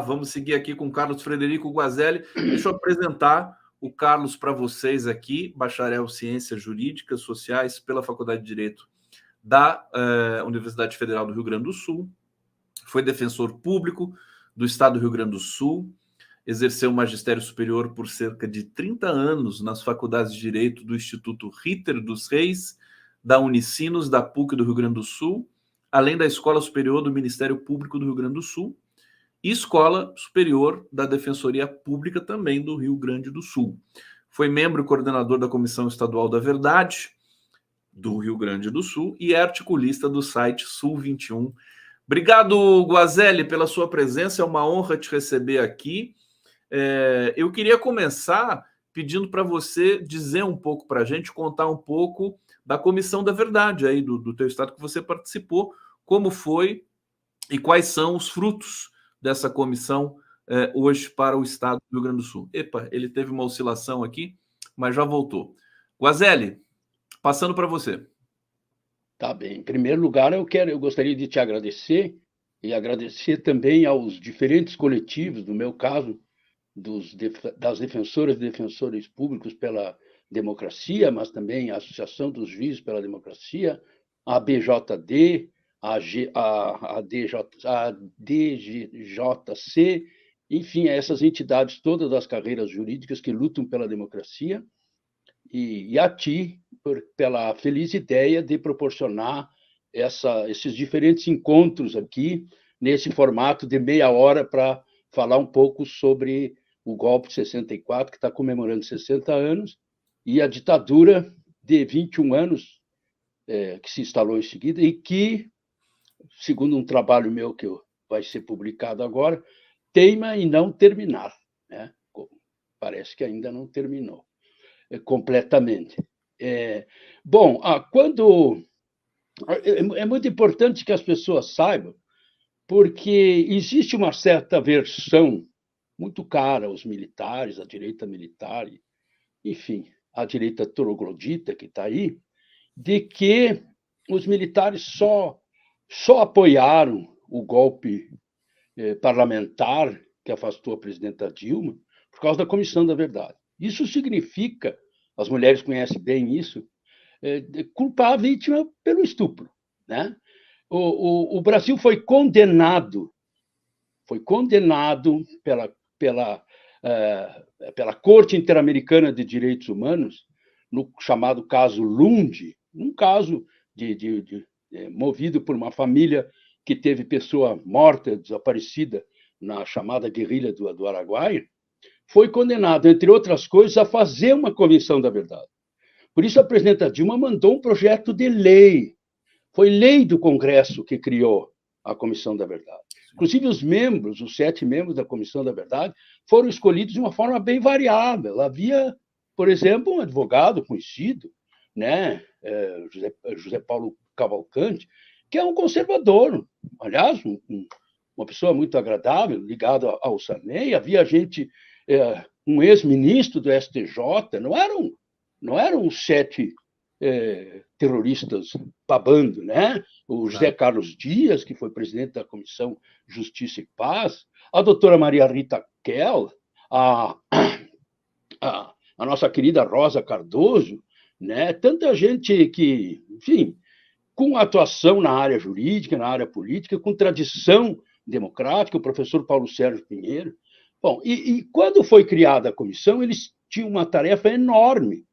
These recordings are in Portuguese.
Vamos seguir aqui com o Carlos Frederico Guazelli. Deixa eu apresentar o Carlos para vocês aqui, bacharel em Ciências Jurídicas Sociais pela Faculdade de Direito da Universidade Federal do Rio Grande do Sul. Foi defensor público do Estado do Rio Grande do Sul, exerceu o magistério superior por cerca de 30 anos nas faculdades de Direito do Instituto Ritter dos Reis, da Unicinos, da PUC do Rio Grande do Sul, além da Escola Superior do Ministério Público do Rio Grande do Sul, e Escola Superior da Defensoria Pública também do Rio Grande do Sul. Foi membro e coordenador da Comissão Estadual da Verdade do Rio Grande do Sul e é articulista do site Sul 21. Obrigado, Guazelli, pela sua presença. É uma honra te receber aqui. Eu queria começar pedindo para você dizer um pouco para a gente, contar um pouco da Comissão da Verdade aí do teu estado que você participou, como foi e quais são os frutos dessa comissão hoje para o estado do Rio Grande do Sul. Epa, ele teve uma oscilação aqui, mas já voltou. Guazelli, passando para você. Tá bem. Em primeiro lugar, eu gostaria de te agradecer e agradecer também aos diferentes coletivos, no meu caso, das defensoras e defensores públicos pela democracia, mas também a Associação dos Juízes pela Democracia, a BJD, a DGJC, enfim, essas entidades todas das carreiras jurídicas que lutam pela democracia, e a ti pela feliz ideia de proporcionar esses diferentes encontros aqui, nesse formato de meia hora, para falar um pouco sobre o golpe de 64, que está comemorando 60 anos, e a ditadura de 21 anos, que se instalou em seguida, e que, segundo um trabalho meu que vai ser publicado agora, teima em não terminar, né? Parece que ainda não terminou completamente. Bom, quando é muito importante que as pessoas saibam, porque existe uma certa versão muito cara aos militares, à direita militar, enfim, à direita troglodita que está aí, de que os militares só apoiaram o golpe parlamentar que afastou a presidenta Dilma por causa da Comissão da Verdade. Isso significa, as mulheres conhecem bem isso, culpar a vítima pelo estupro, né? O Brasil foi condenado pela Corte Interamericana de Direitos Humanos, no chamado caso Lund, um caso movido por uma família que teve pessoa morta, desaparecida, na chamada guerrilha do Araguaia, foi condenado, entre outras coisas, a fazer uma comissão da verdade. Por isso, a presidenta Dilma mandou um projeto de lei. Foi lei do Congresso que criou a Comissão da Verdade. Inclusive, os 7 membros da Comissão da Verdade, foram escolhidos de uma forma bem variável. Havia, por exemplo, um advogado conhecido, né, José Paulo Cavalcante, que é um conservador, aliás, uma pessoa muito agradável, ligado ao Sarney. Havia um ex-ministro do STJ, não eram 7 terroristas babando, né? O José Carlos Dias, que foi presidente da Comissão Justiça e Paz, a doutora Maria Rita Kell, a nossa querida Rosa Cardoso, né? Tanta gente que, enfim, com atuação na área jurídica, na área política, com tradição democrática, o professor Paulo Sérgio Pinheiro. Bom, e quando foi criada a comissão, eles tinham uma tarefa enorme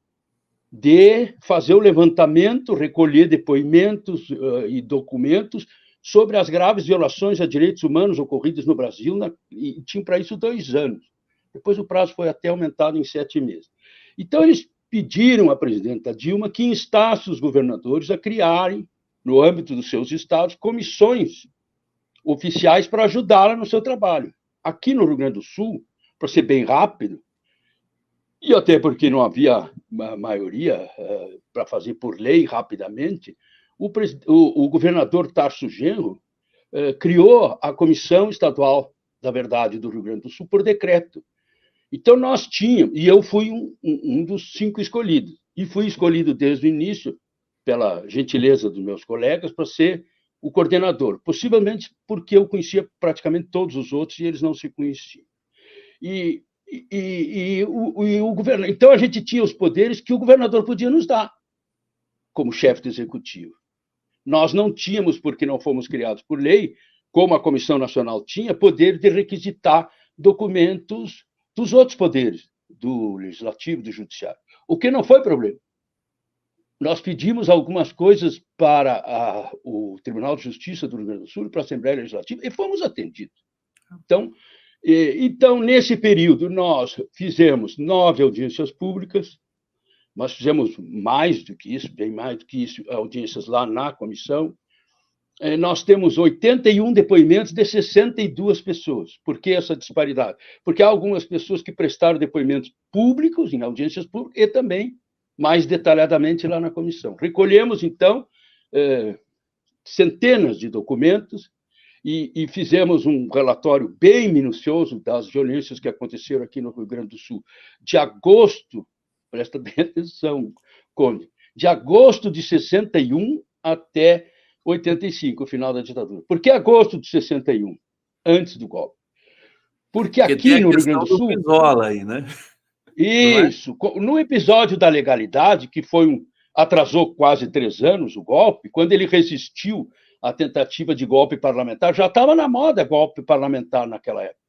de fazer o levantamento, recolher depoimentos e documentos sobre as graves violações a direitos humanos ocorridas no Brasil, e tinham para isso 2 anos. Depois o prazo foi até aumentado em 7 meses. Então, eles pediram à presidenta Dilma que instasse os governadores a criarem, no âmbito dos seus estados, comissões oficiais para ajudá-la no seu trabalho. Aqui no Rio Grande do Sul, para ser bem rápido, e até porque não havia maioria para fazer por lei rapidamente, o governador Tarso Genro criou a Comissão Estadual da Verdade do Rio Grande do Sul por decreto. Então, nós tínhamos, e eu fui um dos 5 escolhidos, e fui escolhido desde o início, pela gentileza dos meus colegas, para ser o coordenador, possivelmente porque eu conhecia praticamente todos os outros e eles não se conheciam. O governador, então a gente tinha os poderes que o governador podia nos dar como chefe do executivo. Nós não tínhamos, porque não fomos criados por lei, como a Comissão Nacional tinha, poder de requisitar documentos dos outros poderes, do Legislativo, do Judiciário, o que não foi problema. Nós pedimos algumas coisas para o Tribunal de Justiça do Rio Grande do Sul, para a Assembleia Legislativa, e fomos atendidos. Então, nesse período, nós fizemos 9 audiências públicas, nós fizemos mais do que isso, bem mais do que isso, audiências lá na comissão. Nós temos 81 depoimentos de 62 pessoas. Por que essa disparidade? Porque há algumas pessoas que prestaram depoimentos públicos, em audiências públicas, e também mais detalhadamente lá na comissão. Recolhemos, então, centenas de documentos e fizemos um relatório bem minucioso das violências que aconteceram aqui no Rio Grande do Sul, de agosto, presta bem atenção, Conde, de agosto de 61 até 85, o final da ditadura. Por que agosto de 61, antes do golpe? Porque aqui no Rio Grande do Sul... Brizola aí, né? Isso. No episódio da legalidade, que atrasou quase 3 anos o golpe, quando ele resistiu à tentativa de golpe parlamentar, já estava na moda golpe parlamentar naquela época,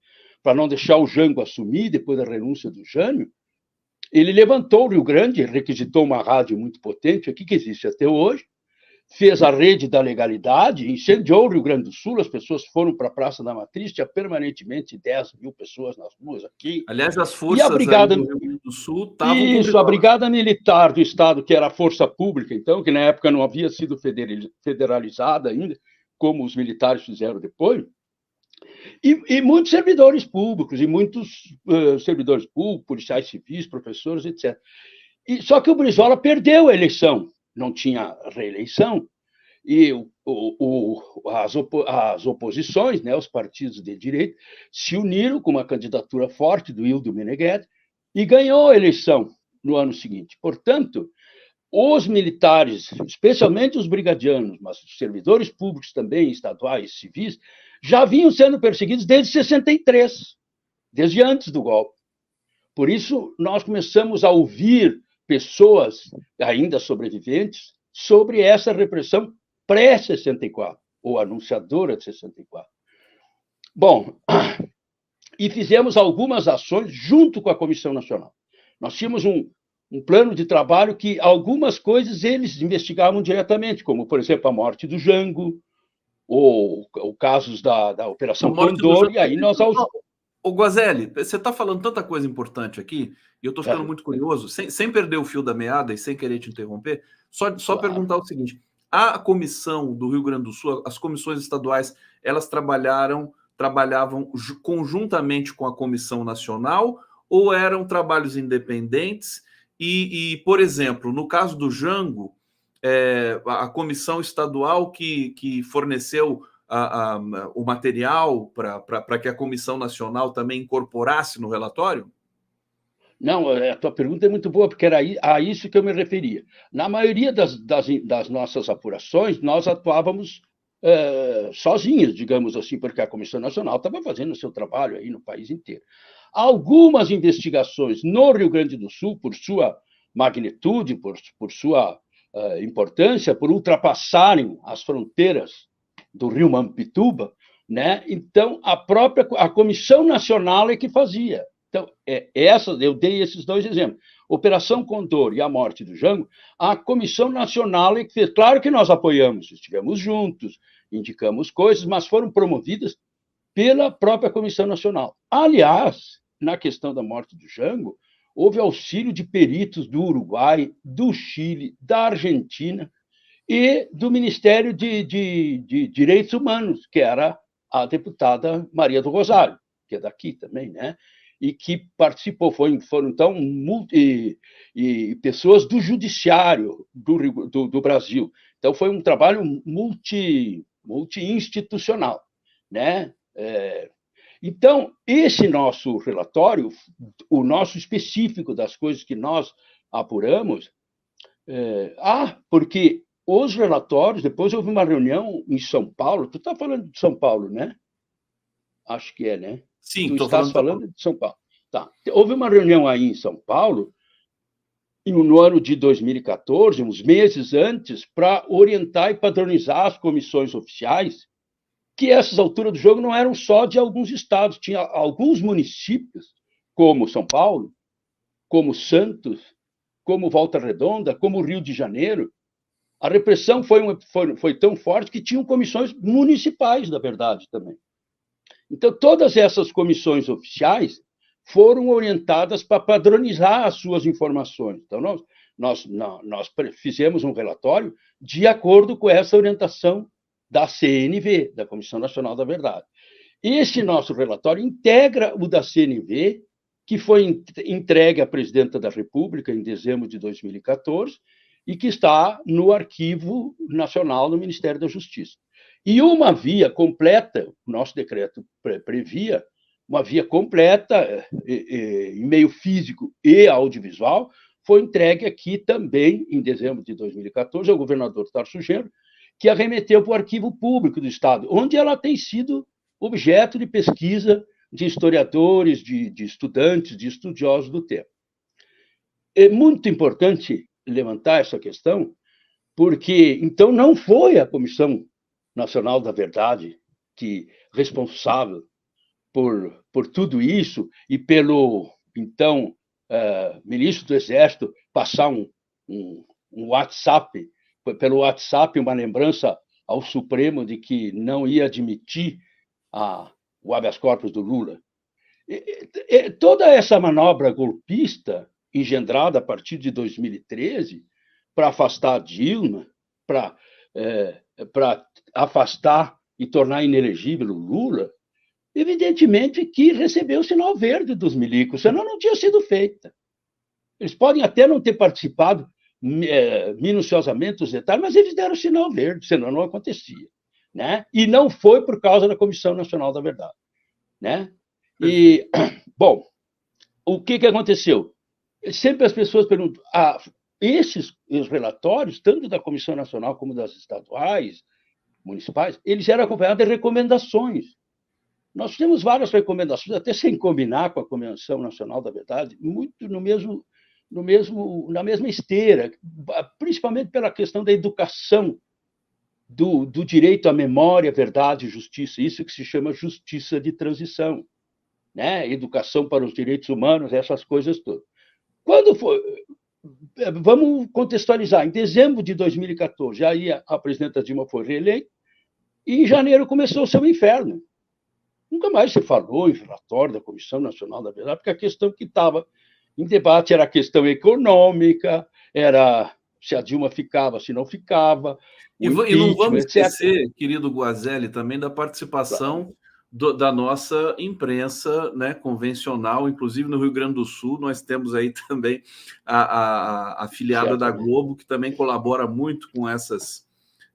para não deixar o Jango assumir, depois da renúncia do Jânio, ele levantou o Rio Grande, requisitou uma rádio muito potente, aqui que existe até hoje, fez a rede da legalidade, incendiou o Rio Grande do Sul, as pessoas foram para a Praça da Matriz, tinha permanentemente 10 mil pessoas nas ruas aqui. Aliás, as forças do Rio Grande do Sul estavam... Isso, a Brigada Militar do Estado, que era a força pública, então, que na época não havia sido federalizada ainda, como os militares fizeram depois, e muitos servidores públicos, policiais civis, professores, etc. Só que o Brizola perdeu a eleição, não tinha reeleição, e as oposições, né, os partidos de direita, se uniram com uma candidatura forte do Hildo Meneghetti e ganhou a eleição no ano seguinte. Portanto, os militares, especialmente os brigadianos, mas os servidores públicos também, estaduais, civis, já vinham sendo perseguidos desde 63, desde antes do golpe. Por isso, nós começamos a ouvir pessoas ainda sobreviventes sobre essa repressão pré-64, ou anunciadora de 64. Bom, e fizemos algumas ações junto com a Comissão Nacional. Nós tínhamos um plano de trabalho que algumas coisas eles investigavam diretamente, como, por exemplo, a morte do Jango, ou casos da Operação Condor, e aí nós... Ô, Guazelli, você está falando tanta coisa importante aqui, e eu estou ficando muito curioso, sem perder o fio da meada e sem querer te interromper, só claro. Perguntar o seguinte: a comissão do Rio Grande do Sul, as comissões estaduais, elas trabalhavam conjuntamente com a Comissão Nacional ou eram trabalhos independentes? Por exemplo, no caso do Jango, a comissão estadual que forneceu o material para que a Comissão Nacional também incorporasse no relatório? Não, a tua pergunta é muito boa, porque era a isso que eu me referia. Na maioria das nossas apurações, nós atuávamos sozinhos, digamos assim, porque a Comissão Nacional estava fazendo o seu trabalho aí no país inteiro. Algumas investigações no Rio Grande do Sul, por sua magnitude, por sua importância, por ultrapassarem as fronteiras do Rio Mampituba, né? Então, a Comissão Nacional é que fazia. Então, eu dei esses 2 exemplos. Operação Condor e a morte do Jango, a Comissão Nacional é que fez. Claro que nós apoiamos, estivemos juntos, indicamos coisas, mas foram promovidas pela própria Comissão Nacional. Aliás, na questão da morte do Jango, houve auxílio de peritos do Uruguai, do Chile, da Argentina e do Ministério de Direitos Humanos, que era a deputada Maria do Rosário, que é daqui também, né? E que participou, foram então pessoas do judiciário do Brasil. Então foi um trabalho multi-institucional, né? Então, esse nosso relatório, o nosso específico das coisas que nós apuramos, porque os relatórios, depois houve uma reunião em São Paulo, tu está falando de São Paulo, né? Acho que é, né? Sim, Tu estou estás falando. falando de São Paulo. Tá. Houve uma reunião aí em São Paulo, no ano de 2014, uns meses antes, para orientar e padronizar as comissões oficiais, que essas alturas do jogo não eram só de alguns estados, tinha alguns municípios, como São Paulo, como Santos, como Volta Redonda, como Rio de Janeiro. A repressão foi tão forte que tinham comissões municipais, na verdade, também. Então, todas essas comissões oficiais foram orientadas para padronizar as suas informações. Então, nós fizemos um relatório de acordo com essa orientação da CNV, da Comissão Nacional da Verdade. Esse nosso relatório integra o da CNV, que foi entregue à Presidenta da República em dezembro de 2014 e que está no Arquivo Nacional do Ministério da Justiça. E uma via completa, o nosso decreto previa, uma via completa, em meio físico e audiovisual, foi entregue aqui também, em dezembro de 2014, ao governador Tarso Genro, que a remeteu para o Arquivo Público do Estado, onde ela tem sido objeto de pesquisa de historiadores, de estudantes, de estudiosos do tema. É muito importante levantar essa questão, porque, então, não foi a Comissão Nacional da Verdade que responsável por tudo isso e pelo, então, ministro do Exército passar um WhatsApp, pelo WhatsApp, uma lembrança ao Supremo de que não ia admitir o habeas corpus do Lula. Toda essa manobra golpista, engendrada a partir de 2013, para afastar a Dilma, para afastar e tornar inelegível o Lula, evidentemente que recebeu o sinal verde dos milicos, senão não tinha sido feita. Eles podem até não ter participado minuciosamente dos detalhes, mas eles deram o sinal verde, senão não acontecia. Né? E não foi por causa da Comissão Nacional da Verdade. Né? E, bom, o que aconteceu? Sempre as pessoas perguntam, esses relatórios, tanto da Comissão Nacional como das estaduais, municipais, eles eram acompanhados de recomendações. Nós temos várias recomendações, até sem combinar com a Comissão Nacional da Verdade, muito na mesma esteira, principalmente pela questão da educação, do direito à memória, verdade e justiça, isso que se chama justiça de transição, né? Educação para os direitos humanos, essas coisas todas. Quando foi... Vamos contextualizar. Em dezembro de 2014, aí a presidenta Dilma foi reeleita, e em janeiro começou o seu inferno. Nunca mais se falou em relatório da Comissão Nacional da Verdade, porque a questão que estava em debate era a questão econômica, era se a Dilma ficava, se não ficava, e não vamos esquecer, querido Guazelli, também da participação da nossa imprensa, né, convencional, inclusive no Rio Grande do Sul, nós temos aí também a afiliada da Globo, que também colabora muito com essas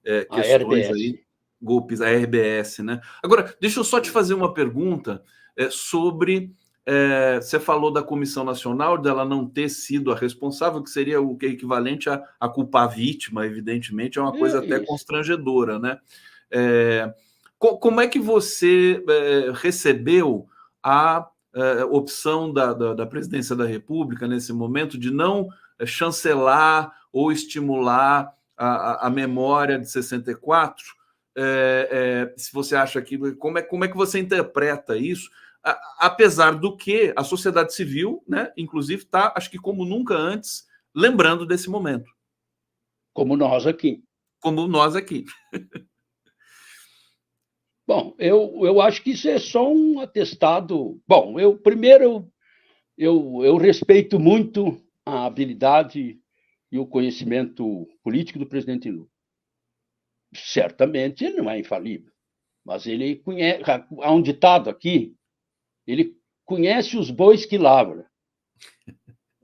questões aí, golpes, a RBS, né? Agora, deixa eu só te fazer uma pergunta sobre... você falou da Comissão Nacional, dela não ter sido a responsável, que seria o que é equivalente a culpar a vítima, evidentemente, é uma coisa até constrangedora, né? Como é que você recebeu a opção da Presidência da República, nesse momento, de não chancelar ou estimular a memória de 64? Se você acha que... Como é que você interpreta isso? Apesar do que a sociedade civil, né, inclusive, está, acho que como nunca antes, lembrando desse momento. Como nós aqui. Como nós aqui. Bom, eu acho que isso é só um atestado. Bom, eu respeito muito a habilidade e o conhecimento político do presidente Lula. Certamente ele não é infalível, mas ele conhece. Há um ditado aqui: ele conhece os bois que lavra.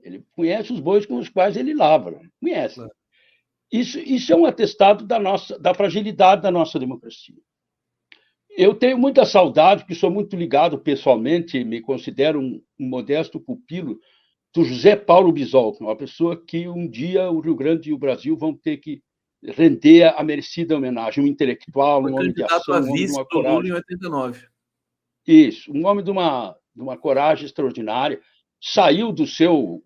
Ele conhece os bois com os quais ele lavra. Conhece. Isso é um atestado da fragilidade da nossa democracia. Eu tenho muita saudade, porque sou muito ligado pessoalmente, me considero um modesto pupilo do José Paulo Bisol, uma pessoa que um dia o Rio Grande e o Brasil vão ter que render a merecida homenagem, um intelectual, um homem de Candidato ação, a um homem de vice uma do Lula coragem. em 89. Isso, um homem de uma coragem extraordinária. Saiu do seu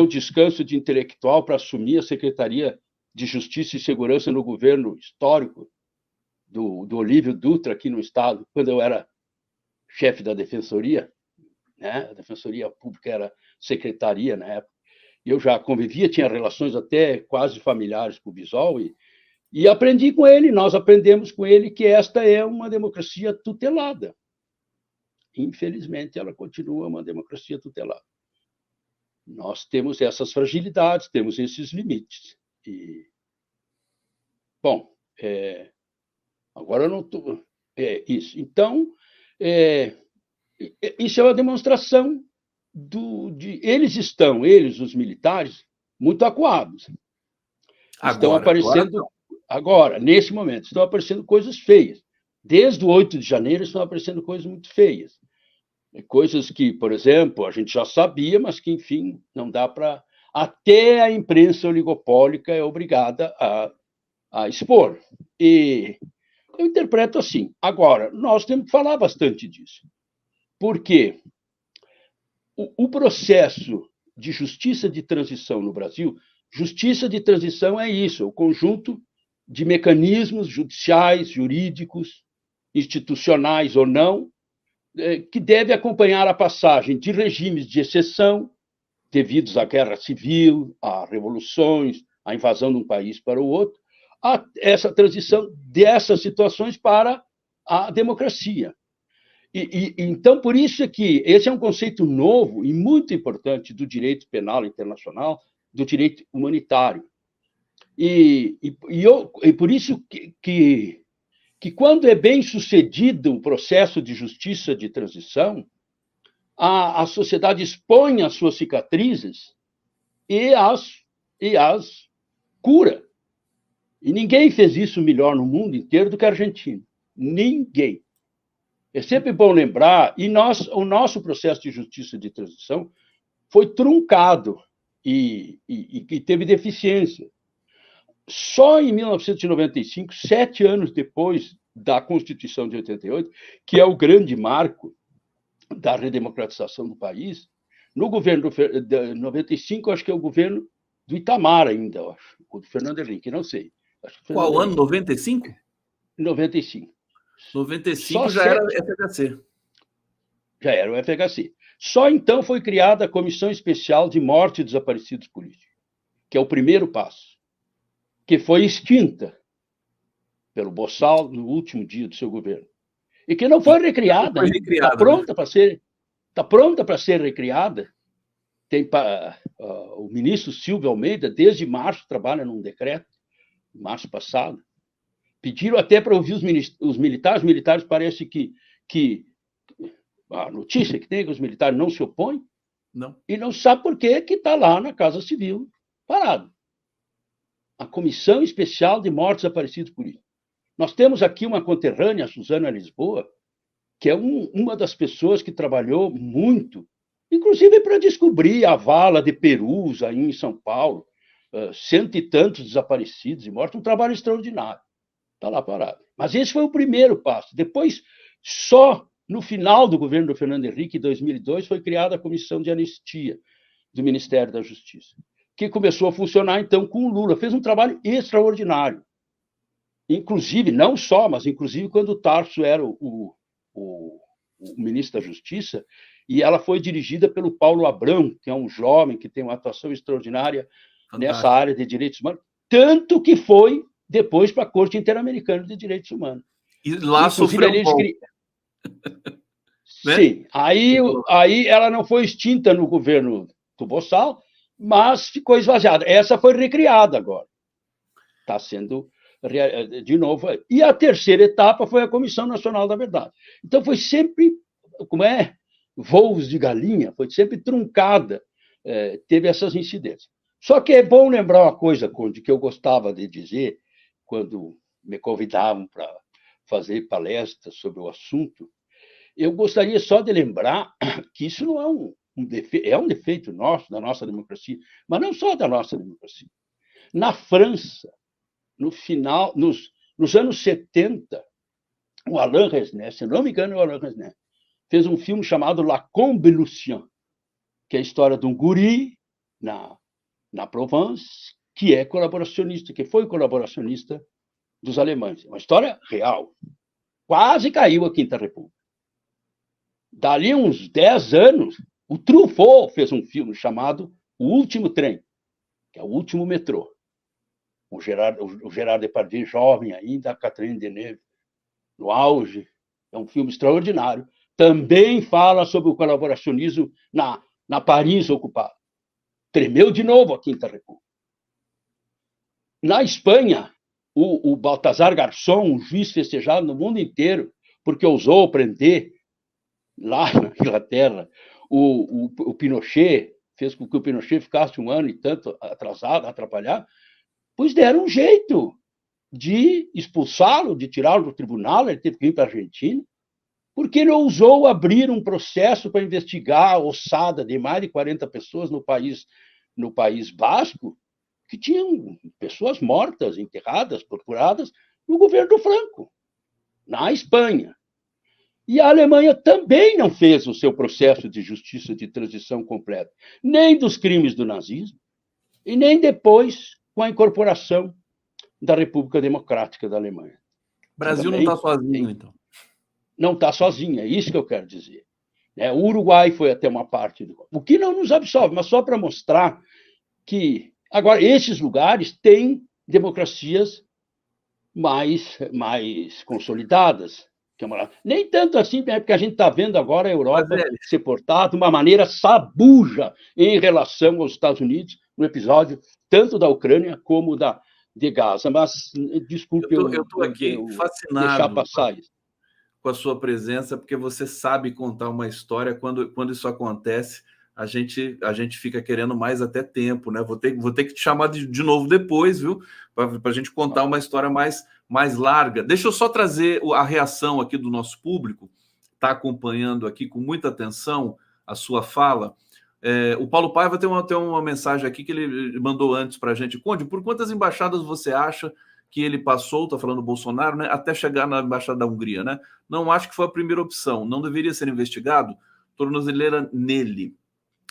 descanso de intelectual para assumir a Secretaria de Justiça e Segurança no governo histórico do Olívio Dutra, aqui no Estado, quando eu era chefe da Defensoria, né? A Defensoria Pública era secretaria na época. Eu já convivia, tinha relações até quase familiares com o Bisol, e aprendi com ele, nós aprendemos com ele que esta é uma democracia tutelada. Infelizmente, ela continua uma democracia tutelada. Nós temos essas fragilidades, temos esses limites. E, bom, agora eu não estou... isso. Então, isso é uma demonstração eles, os militares, muito acuados. Estão aparecendo agora, nesse momento, estão aparecendo coisas feias. Desde o 8 de janeiro estão aparecendo coisas muito feias. Coisas que, por exemplo, a gente já sabia, mas que, enfim, não dá para... Até a imprensa oligopólica é obrigada a expor. E eu interpreto assim. Agora, nós temos que falar bastante disso. Porque o processo de justiça de transição no Brasil, justiça de transição é isso, é o conjunto de mecanismos judiciais, jurídicos, institucionais ou não, que deve acompanhar a passagem de regimes de exceção, devidos à guerra civil, a revoluções, à invasão de um país para o outro, a essa transição dessas situações para a democracia. Então, por isso é que esse é um conceito novo e muito importante do direito penal internacional, do direito humanitário. E por isso que quando é bem sucedido o processo de justiça de transição, a sociedade expõe as suas cicatrizes e as cura. E ninguém fez isso melhor no mundo inteiro do que a Argentina. Ninguém. É sempre bom lembrar, e o nosso processo de justiça de transição foi truncado e teve deficiência. Só em 1995, 7 anos depois da Constituição de 88, que é o grande marco da redemocratização do país, no governo de 95, acho que é o governo do Itamar ainda, eu acho, o do Fernando Henrique, não sei. Qual ano? 95? 95. 95 já era FHC. Já era o FHC. Só então foi criada a Comissão Especial de Morte e Desaparecidos Políticos, que é o primeiro passo, que foi extinta pelo Bossal no último dia do seu governo. E que não foi recriada. Está pronta, né? Está pronta para ser recriada. O ministro Silvio Almeida, desde março, trabalha num decreto, março passado. Pediram até para ouvir os militares. Os militares parece que a notícia que tem é que os militares não se opõem. Não. E não sabe por que está lá na Casa Civil, parado. A Comissão Especial de Mortos Desaparecidos Políticos. Nós temos aqui uma conterrânea, a Suzana Lisboa, que é uma das pessoas que trabalhou muito, inclusive para descobrir a vala de Perus, aí em São Paulo, 100 e tantos desaparecidos e mortos, um trabalho extraordinário. Está lá parado. Mas esse foi o primeiro passo. Depois, só no final do governo do Fernando Henrique, em 2002, foi criada a Comissão de Anistia do Ministério da Justiça, que começou a funcionar, então, com o Lula. Fez um trabalho extraordinário. Inclusive, não só, mas inclusive quando o Tarso era o ministro da Justiça, e ela foi dirigida pelo Paulo Abrão, que é um jovem que tem uma atuação extraordinária nessa área de direitos humanos, tanto que foi depois para a Corte Interamericana de Direitos Humanos. E lá inclusive, sofreu um golpe. Sim, aí ela não foi extinta no governo do Bossal, mas ficou esvaziada. Essa foi recriada agora. Está sendo de novo. E a terceira etapa foi a Comissão Nacional da Verdade. Então foi sempre, voos de galinha, foi sempre truncada, teve essas incidências. Só que é bom lembrar uma coisa, Conde, que eu gostava de dizer quando me convidavam para fazer palestras sobre o assunto. Eu gostaria só de lembrar que isso não é um defeito, é um defeito nosso, da nossa democracia, mas não só da nossa democracia. Na França, no final, nos anos 70, o Alain Resnais, se não me engano, o Alain Resnais, fez um filme chamado La Combe Lucien, que é a história de um guri na Provence, que é colaboracionista, que foi colaboracionista dos alemães. Uma história real. Quase caiu a Quinta República. Dali uns 10 anos, o Truffaut fez um filme chamado O Último Trem, que é o último metrô. O Gerard Depardieu, jovem ainda, a Catherine Deneuve, no auge. É um filme extraordinário. Também fala sobre o colaboracionismo na Paris ocupada. Tremeu de novo a Quinta República. Na Espanha, o Baltasar Garzón, um juiz festejado no mundo inteiro, porque ousou prender, lá na Inglaterra, o Pinochet, fez com que o Pinochet ficasse um ano e tanto atrasado, atrapalhado, pois deram um jeito de expulsá-lo, de tirá-lo do tribunal, ele teve que ir para a Argentina, porque ele ousou abrir um processo para investigar a ossada de mais de 40 pessoas no País Basco, que tinham pessoas mortas, enterradas, torturadas, no governo do Franco, na Espanha. E a Alemanha também não fez o seu processo de justiça de transição completo, nem dos crimes do nazismo, e nem depois com a incorporação da República Democrática da Alemanha. O Brasil não está sozinho, então. Não está sozinho, é isso que eu quero dizer. O Uruguai foi até uma parte do... O que não nos absolve, mas só para mostrar que, agora, esses lugares têm democracias mais consolidadas. Nem tanto assim, porque a gente está vendo agora a Europa ser portada de uma maneira sabuja em relação aos Estados Unidos, no episódio tanto da Ucrânia como de Gaza. Mas, desculpe, eu estou aqui fascinado deixar passar isso. Com a sua presença, porque você sabe contar uma história. Quando isso acontece, a gente fica querendo mais até tempo, né? Vou ter que te chamar de novo depois, viu? Para a gente contar uma história mais larga. Deixa eu só trazer a reação aqui do nosso público, está acompanhando aqui com muita atenção a sua fala. O Paulo Paiva tem uma mensagem aqui que ele mandou antes para a gente. Conde, por quantas embaixadas você acha que ele passou, está falando Bolsonaro, né, até chegar na Embaixada da Hungria, né? Não acho que foi a primeira opção. Não deveria ser investigado? Tornozeleira nele.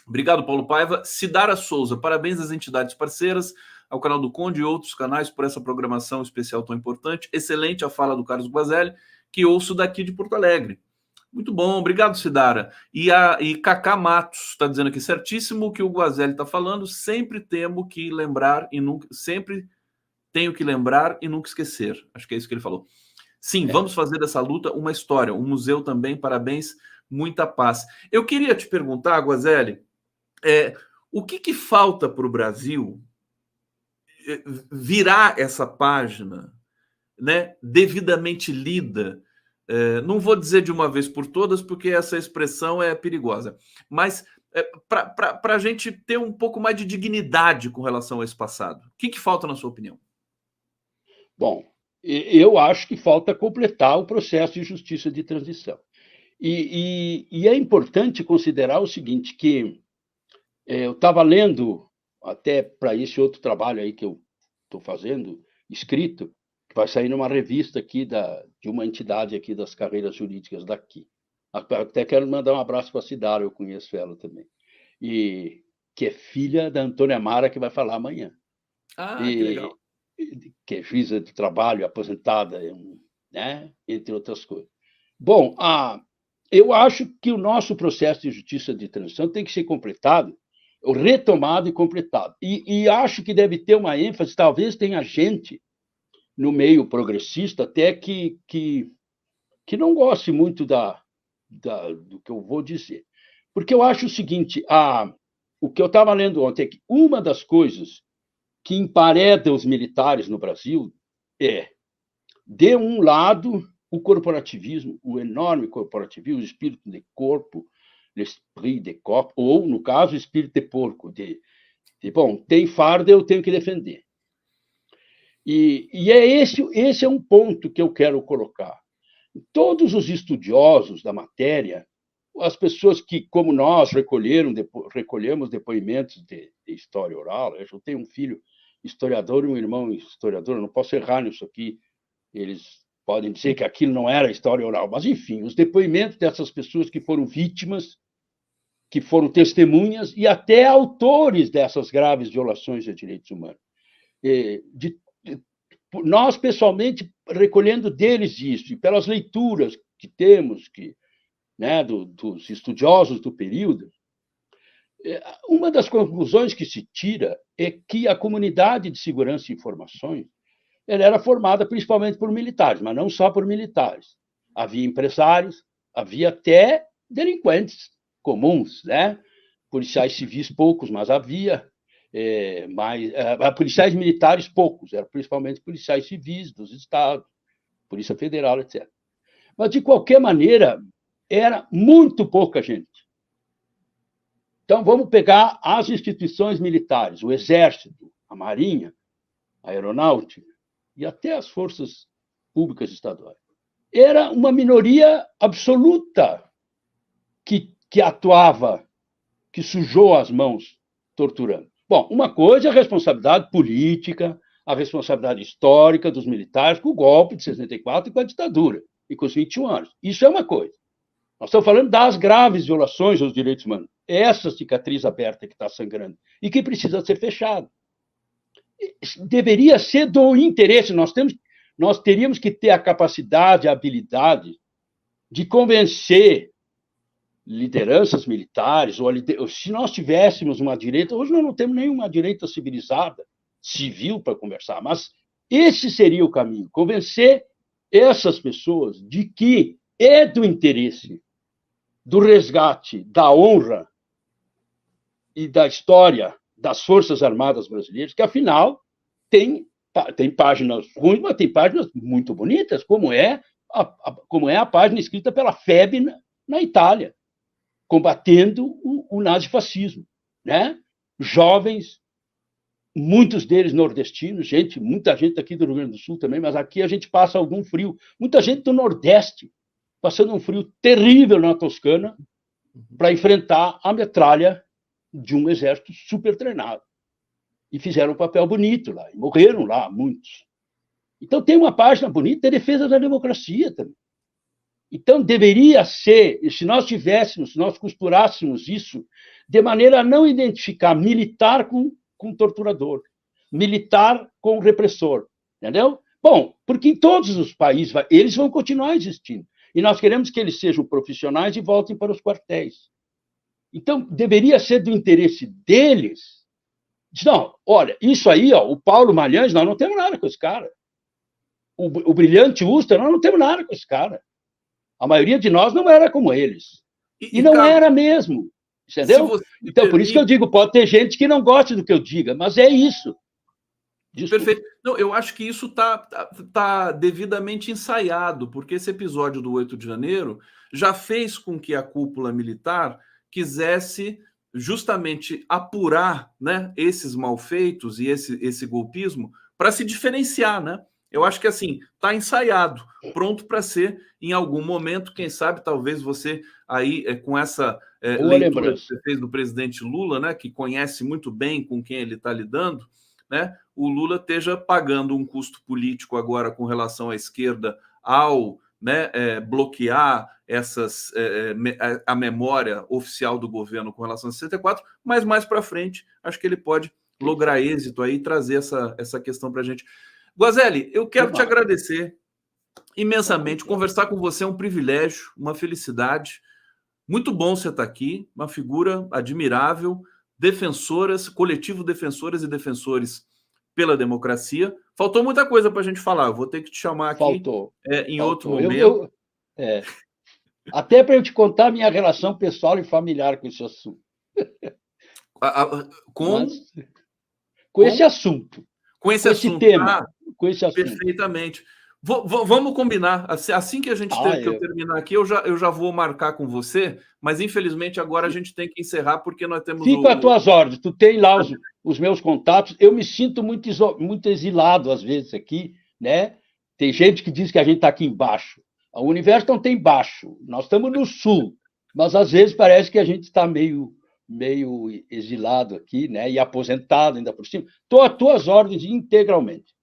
Obrigado, Paulo Paiva. Cidara Souza, parabéns às entidades parceiras, ao canal do Conde e outros canais por essa programação especial tão importante. Excelente a fala do Carlos Guazelli, que ouço daqui de Porto Alegre. Muito bom, obrigado, Cidara. E Cacá Matos está dizendo aqui, certíssimo o que o Guazelli está falando, sempre tenho que lembrar e nunca esquecer. Acho que é isso que ele falou. Sim, vamos fazer dessa luta uma história. Um museu também, parabéns, muita paz. Eu queria te perguntar, Guazelli, o que falta para o Brasil virar essa página, né, devidamente lida? Não vou dizer de uma vez por todas, porque essa expressão é perigosa, mas para a gente ter um pouco mais de dignidade com relação a esse passado. O que falta, na sua opinião? Bom, eu acho que falta completar o processo de justiça de transição. E é importante considerar o seguinte, que eu estava lendo, até para esse outro trabalho aí que eu estou fazendo, escrito, que vai sair numa revista aqui de uma entidade aqui das carreiras jurídicas daqui. Até quero mandar um abraço para a Cidara, eu conheço ela também. E que é filha da Antônia Mara, que vai falar amanhã. Que legal. Que é juíza de trabalho, aposentada, né? Entre outras coisas. Bom, eu acho que o nosso processo de justiça de transição tem que ser completado, retomado e completado. E acho que deve ter uma ênfase, talvez tenha gente no meio progressista até que não goste muito do que eu vou dizer. Porque eu acho o seguinte, o que eu estava lendo ontem é que uma das coisas que empareda os militares no Brasil de um lado, o corporativismo, o enorme corporativismo, o espírito de corpo, l'esprit de corps, ou, no caso, o espírito de porco, bom, tem farda, eu tenho que defender. E esse é um ponto que eu quero colocar. Todos os estudiosos da matéria, as pessoas que, como nós, recolhemos depoimentos de história oral, eu tenho um filho historiador e um irmão historiador, eu não posso errar nisso aqui, eles podem dizer que aquilo não era história oral, mas, enfim, os depoimentos dessas pessoas que foram vítimas, que foram testemunhas e até autores dessas graves violações de direitos humanos. Nós, pessoalmente, recolhendo deles isso, e pelas leituras que temos, né, dos estudiosos do período, uma das conclusões que se tira é que a comunidade de segurança e informações ela era formada principalmente por militares, mas não só por militares. Havia empresários, havia até delinquentes comuns, né? Policiais civis poucos, mas havia. Policiais militares poucos, eram principalmente policiais civis dos estados, Polícia Federal, etc. Mas, de qualquer maneira, era muito pouca gente. Então, vamos pegar as instituições militares, o Exército, a Marinha, a Aeronáutica e até as forças públicas estaduais. Era uma minoria absoluta que atuava, que sujou as mãos torturando. Bom, uma coisa é a responsabilidade política, a responsabilidade histórica dos militares com o golpe de 64 e com a ditadura, e com os 21 anos. Isso é uma coisa. Nós estamos falando das graves violações aos direitos humanos. Essa cicatriz aberta que está sangrando e que precisa ser fechada. Deveria ser do interesse. Nós teríamos que ter a capacidade, a habilidade de convencer lideranças militares, ou se nós tivéssemos uma direita, hoje nós não temos nenhuma direita civilizada, civil, para conversar, mas esse seria o caminho, convencer essas pessoas de que é do interesse do resgate da honra e da história das Forças Armadas Brasileiras, que, afinal, tem páginas ruins, mas tem páginas muito bonitas, como é a página escrita pela FEB na Itália, combatendo o nazifascismo, né? Jovens, muitos deles nordestinos, muita gente aqui do Rio Grande do Sul também, mas aqui a gente passa algum frio. Muita gente do Nordeste, passando um frio terrível na Toscana para enfrentar a metralha de um exército super treinado. E fizeram um papel bonito lá, e morreram lá muitos. Então tem uma página bonita, é defesa da democracia também. Então, deveria ser, se nós costurássemos isso, de maneira a não identificar militar com torturador, militar com repressor, entendeu? Bom, porque em todos os países, eles vão continuar existindo. E nós queremos que eles sejam profissionais e voltem para os quartéis. Então, deveria ser do interesse deles. Não, olha, isso aí, o Paulo Malhães, nós não temos nada com esse cara. O Brilhante Ustra, nós não temos nada com esse cara. A maioria de nós não era como eles. E não era mesmo. Entendeu? Então, por isso que eu digo, pode ter gente que não goste do que eu diga, mas é isso. Desculpa. Perfeito. Não, eu acho que isso tá devidamente ensaiado, porque esse episódio do 8 de janeiro já fez com que a cúpula militar quisesse justamente apurar, né, esses malfeitos e esse golpismo para se diferenciar, né? Eu acho que assim, está ensaiado, pronto para ser em algum momento, quem sabe, talvez você aí com essa leitura que você fez do presidente Lula, né, que conhece muito bem com quem ele está lidando, né, o Lula esteja pagando um custo político agora com relação à esquerda ao, né, bloquear a memória oficial do governo com relação a 64, mas mais para frente acho que ele pode lograr êxito aí e trazer essa questão para a gente. Guazelli, eu quero te agradecer imensamente. Conversar com você é um privilégio, uma felicidade. Muito bom você estar aqui, uma figura admirável, coletivo Defensoras e Defensores pela Democracia. Faltou muita coisa para a gente falar, eu vou ter que te chamar aqui em outro momento. Até para eu te contar a minha relação pessoal e familiar com esse assunto. Com esse assunto. Com esse tema. Com esse assunto. Perfeitamente. Vamos combinar. Assim que a gente que eu terminar aqui, eu já vou marcar com você, mas infelizmente agora a gente tem que encerrar porque nós temos. Fico às tuas ordens. Tu tem lá os meus contatos. Eu me sinto muito exilado às vezes aqui, né? Tem gente que diz que a gente está aqui embaixo. O universo não tem baixo. Nós estamos no sul, mas às vezes parece que a gente está meio meio exilado aqui, né? E aposentado ainda por cima. Estou às tuas ordens integralmente.